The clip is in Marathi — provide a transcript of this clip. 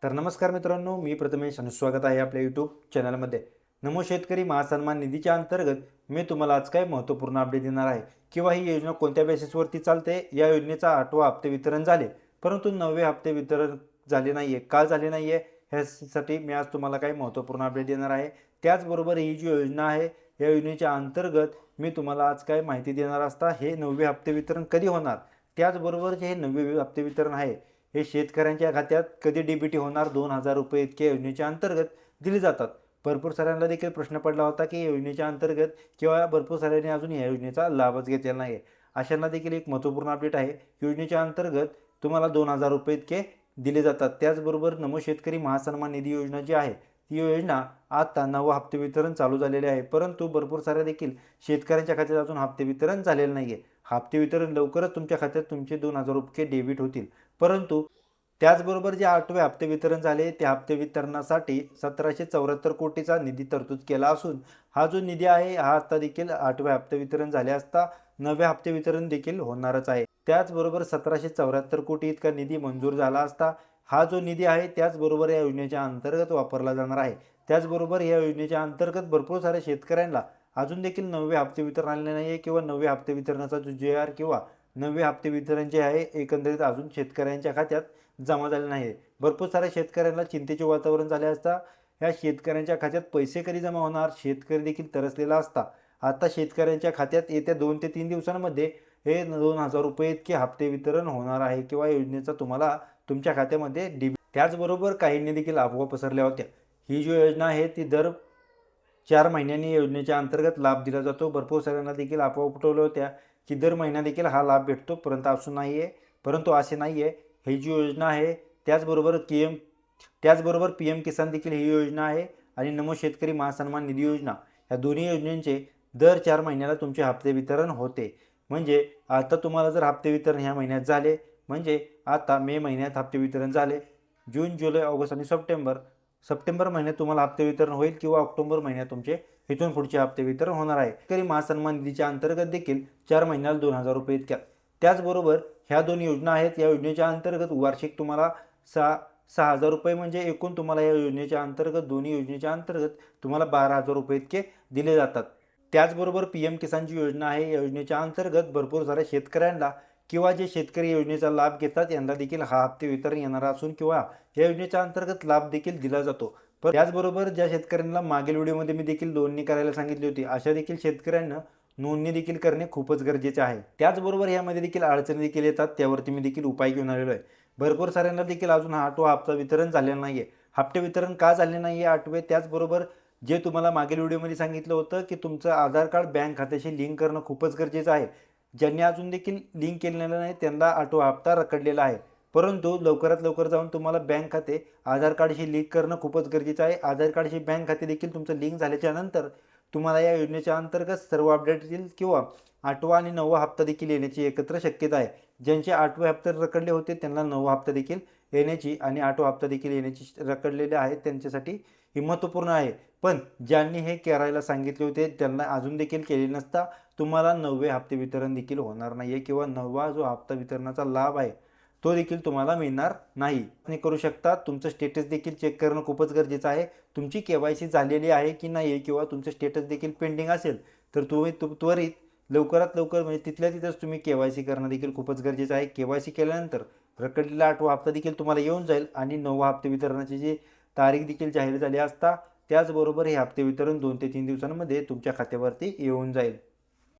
तर नमस्कार मित्रांनो, मी प्रथमेश आणि स्वागत आहे आपल्या यूट्यूब चॅनलमध्ये. नमो शेतकरी महासन्मान निधीच्या अंतर्गत मी तुम्हाला आज काय महत्त्वपूर्ण अपडेट देणार आहे किंवा ही योजना कोणत्या बेसिसवरती चालते. या योजनेचा 8वा हप्ते वितरण झाले, परंतु 9वे हप्ते वितरण झाले नाही आहे. का झाले नाही आहे ह्यासाठी मी आज तुम्हाला काही महत्त्वपूर्ण अपडेट देणार आहे. त्याचबरोबर ही जी योजना आहे या योजनेच्या अंतर्गत मी तुम्हाला आज काय माहिती देणार असता हे 9वे हप्ते वितरण कधी होणार. त्याचबरोबर जे हे 9वे हप्ते वितरण आहे हे शेतकऱ्यांच्या खात्यात कधी डीबीटी होणार. 2,000 रुपये इतके योजनेच्या अंतर्गत दिले जातात. भरपूर साऱ्यांना देखील प्रश्न पडला होता की योजनेच्या अंतर्गत किंवा भरपूर साऱ्यांनी अजून या योजनेचा लाभच घेतलेला नाही. अशांना देखील एक महत्त्वपूर्ण अपडेट आहे. योजनेच्या अंतर्गत तुम्हाला 2,000 रुपये इतके दिले जातात. त्याचबरोबर नमो शेतकरी महासन्मान निधी योजना जी आहे ती योजना आता 9वा हप्ते वितरण चालू झालेले आहे, परंतु भरपूर साऱ्या देखील शेतकऱ्यांच्या खात्यात अजून हप्ते वितरण झालेलं नाही आहे. हप्ते वितरण लवकरच तुमच्या खात्यात तुमचे 2,000 रुपये डेबिट होतील. परंतु त्याचबरोबर जे 8वे हप्ते वितरण झाले त्या हप्ते वितरणासाठी 1774 कोटीचा निधी तरतूद केला असून हा जो निधी आहे हा आता देखील 8वे हप्ते वितरण झाले असता 9वे हप्ते वितरण देखील होणारच आहे. त्याचबरोबर 1774 कोटी इतका निधी मंजूर झाला असता हा जो निधी आहे त्याचबरोबर या योजनेच्या अंतर्गत वापरला जाणार आहे. त्याचबरोबर या योजनेच्या अंतर्गत भरपूर साऱ्या शेतकऱ्यांना अजून देखील 9वे हप्ते वितरण आले नाही आहे किंवा 9वे हप्ते वितरणाचा जो JR किंवा 9वे हप्ते वितरण जे आहे एकंदरीत अजून शेतकऱ्यांच्या खात्यात जमा झाले नाही. भरपूर साऱ्या शेतकऱ्यांना चिंतेचे वातावरण झाले असता ह्या शेतकऱ्यांच्या खात्यात पैसे कधी जमा होणार. शेतकरी देखील तरसलेला असता. आता शेतकऱ्यांच्या खात्यात येत्या 2 ते 3 दिवसांमध्ये हे 2,000 रुपये इतके हप्ते वितरण होणार आहे किंवा योजनेचा तुम्हाला तुमच्या खात्यामध्ये त्याचबरोबर काहींनी देखील अफवा पसरल्या होत्या. ही जी योजना आहे ती दर 4 महिन्यांनी योजनेच्या अंतर्गत लाभ दिला जातो. भरपूर साऱ्यांना देखील अफवा पटवल्या होत्या की दर महिना देखील हा लाभ भेटतो, परंतु असे नाही आहे. ही जी योजना आहे त्याचबरोबर PM किसान देखील ही योजना आहे आणि नमो शेतकरी महासन्मान निधी योजना या दोन्ही योजनांचे दर 4 महिन्याला तुमचे हप्ते वितरण होते. म्हणजे आता तुम्हाला जर हप्ते वितरण ह्या महिन्यात झाले म्हणजे आता मे महिन्यात हप्ते वितरण झाले, जून, जुलै, ऑगस्ट आणि सप्टेंबर महिन्यात तुम्हाला हप्ते वितरण होईल किंवा ऑक्टोबर महिन्यात तुमचे इथून पुढचे हप्ते वितरण होणार आहे. शेतकरी महासन्मान निधीच्या अंतर्गत देखील 4 महिन्याला 2,000 रुपये इतक्या. त्याचबरोबर ह्या दोन योजना आहेत. या योजनेच्या अंतर्गत वार्षिक तुम्हाला 6,000 रुपये म्हणजे एकूण तुम्हाला या योजनेच्या अंतर्गत दोन्ही योजनेच्या अंतर्गत तुम्हाला 12,000 रुपये इतके दिले जातात. त्याचबरोबर PM किसानची योजना आहे. या योजनेच्या अंतर्गत भरपूर साऱ्या शेतकऱ्यांना किंवा जे शेतकरी योजनेचा लाभ घेतात यांना देखील हा हप्ते वितरण येणार असून किंवा या योजनेच्या अंतर्गत लाभ देखील दिला जातो. पण त्याचबरोबर ज्या शेतकऱ्यांना मागील व्हिडिओमध्ये मी देखील नोंदणी करायला सांगितली होती अशा देखील शेतकऱ्यांना नोंदणी देखील करणे खूपच गरजेचे आहे. त्याचबरोबर यामध्ये देखील अडचणी देखील येतात, त्यावरती मी देखील उपाय घेऊन आलेलो आहे. भरपूर साऱ्यांना देखील अजून 8वा हप्ता वितरण झालेला नाही आहे. हप्ते वितरण का झाले नाही आहे 8वे. त्याचबरोबर जे तुम्हाला मागील व्हिडिओमध्ये सांगितलं होतं की तुमचं आधार कार्ड बँक खात्याशी लिंक करणं खूपच गरजेचं आहे. ज्यांनी अजून देखील लिंक केलेलं नाही त्यांना 8वा हप्ता रखडलेला आहे. परंतु लवकरात लवकर जाऊन तुम्हाला बँक खाते आधार कार्डशी लिंक करणं खूपच गरजेचं आहे. आधार कार्डशी बँक खाते देखील तुमचं लिंक झाल्याच्या नंतर तुम्हाला या योजनेच्या अंतर्गत सर्व अपडेट येतील किंवा 8वा आणि 9वा हप्ता देखील येण्याची एकत्र शक्यता आहे. ज्यांचे 8वे हप्ते रखडले होते त्यांना 9वा हप्ता देखील येण्याची आणि 8वा हप्ता देखील येण्याची रखडलेले आहेत त्यांच्यासाठी ही महत्त्वपूर्ण आहे. पण ज्यांनी हे करायला सांगितले होते त्यांना अजून देखील केले नसता तुम्हाला 9वे हप्ते वितरण देखील होणार नाही आहे किंवा 9वा जो हप्ता वितरणाचा लाभ आहे तो देखील तुम्हाला मिळणार नाही. तुम्ही करू शकता. तुमचं स्टेटस देखील चेक करणं खूपच गरजेचं आहे. तुमची KYC झालेली आहे की नाही आहे किंवा तुमचं स्टेटस देखील पेंडिंग असेल तर तुम्ही त्वरित लवकरात लवकर म्हणजे तिथल्या तिथंच तुम्ही KYC करणं देखील खूपच गरजेचं आहे. KYC केल्यानंतर रखडलेला 8वा हप्ता देखील तुम्हाला येऊन जाईल आणि 9वा हप्ते वितरणाची जी तारीख देखील जाहीर झाली असता. त्याचबरोबर हे हप्ते वितरण 2 ते 3 दिवसांमध्ये तुमच्या खात्यावरती येऊन जाईल.